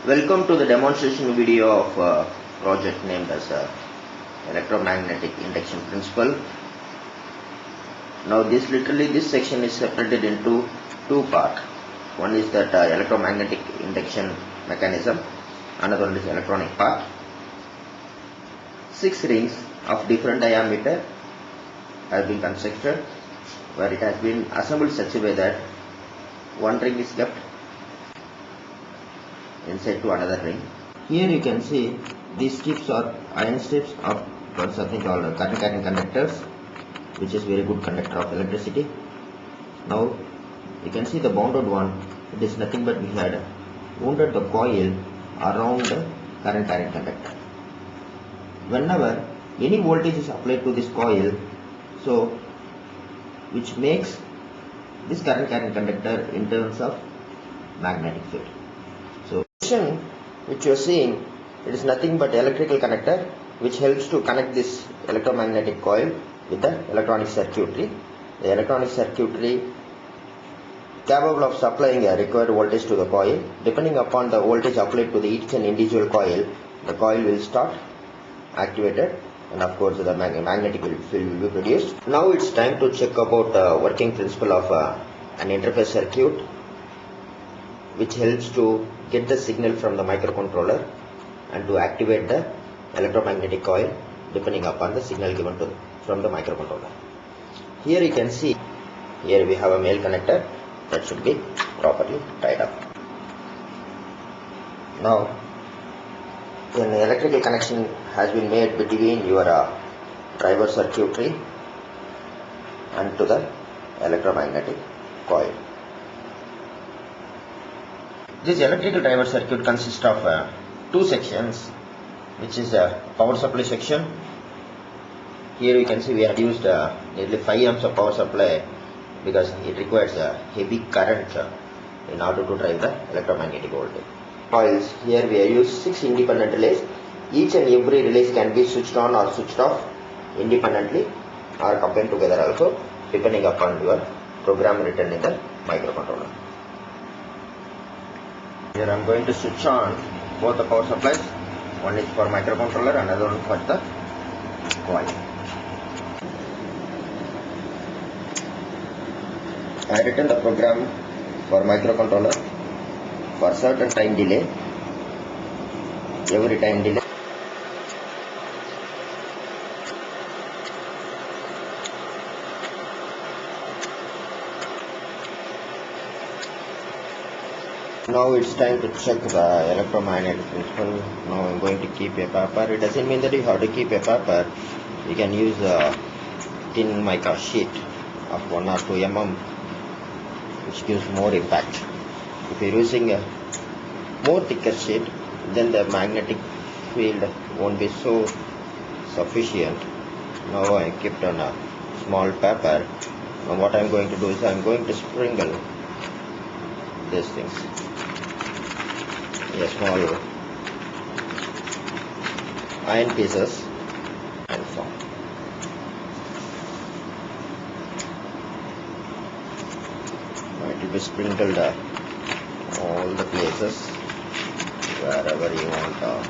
Welcome to the demonstration video of a project named as Electromagnetic Induction Principle. Now this section is separated into two parts. One is that electromagnetic induction mechanism, another one is electronic part. 6 rings of different diameter have been constructed, where it has been assembled such a way that one ring is kept inside to another ring. Here you can see these strips are iron strips of something called current carrying conductors, which is very good conductor of electricity. Now you can see the bounded one. It is nothing but we had wounded the coil around the current carrying conductor. Whenever any voltage is applied to this coil, so which makes this current carrying conductor in terms of magnetic field. So which you are seeing, it is nothing but electrical connector which helps to connect this electromagnetic coil with the electronic circuitry. The electronic circuitry capable of supplying a required voltage to the coil. Depending upon the voltage applied to each and individual coil, the coil will start activated, and of course the magnetic field will be produced. Now it's time to check about the working principle of an interface circuit, which helps to get the signal from the microcontroller and to activate the electromagnetic coil depending upon the signal given from the microcontroller. Here you can see, here we have a male connector that should be properly tied up. Now an electrical connection has been made between your driver circuitry and to the electromagnetic coil. This electrical driver circuit consists of two sections, which is a power supply section. Here you can see we have used nearly 5 amps of power supply because it requires a heavy current in order to drive the electromagnetic voltage. Coils, here we have used 6 independent relays. Each and every relays can be switched on or switched off independently or combined together also, depending upon your program written in the microcontroller. Here I am going to switch on both the power supplies. One is for microcontroller, another one for the coil. I have written the program for microcontroller for certain time delay. Every time delay. Now it's time to check the electromagnetic principle. Now I'm going to keep a paper. It doesn't mean that you have to keep a paper. You can use a thin mica sheet of 1 or 2 mm, which gives more impact. If you're using a more thicker sheet, then the magnetic field won't be so sufficient. Now I kept on a small paper. Now what I'm going to do is I'm going to sprinkle these things. Small iron pieces and form. It will be sprinkled all the places wherever you want.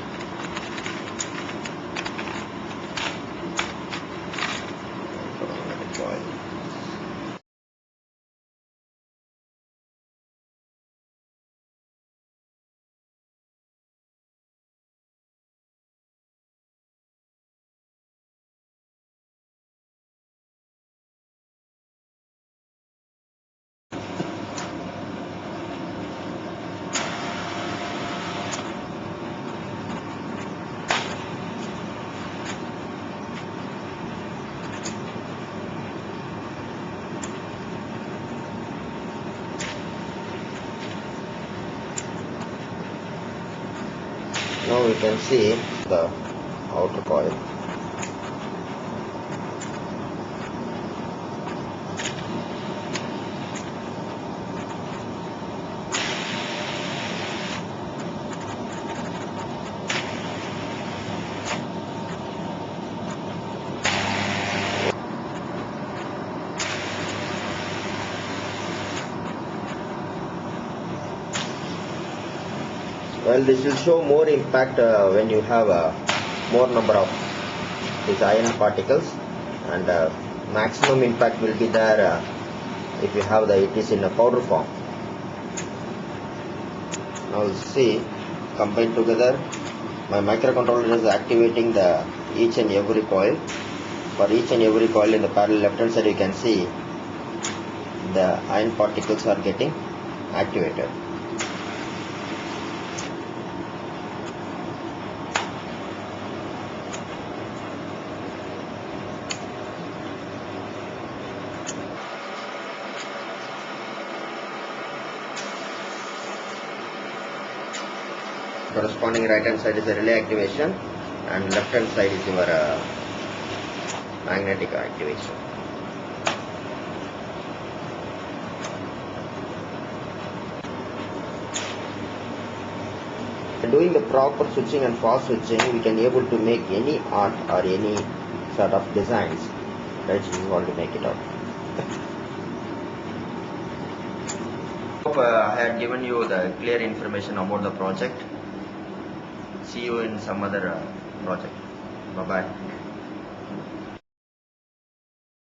Now we can see the outer coil. Well, this will show more impact when you have more number of these iron particles, and maximum impact will be there if you have it is in a powder form. Now see, combined together, my microcontroller is activating each and every coil. For each and every coil in the parallel left hand side, you can see the iron particles are getting activated. Corresponding right hand side is the relay activation, and left hand side is your magnetic activation. Doing the proper switching and fast switching, we can able to make any art or any sort of designs. Let's just want to make it out. Hope I had given you the clear information about the project. See you in some other project. Bye bye.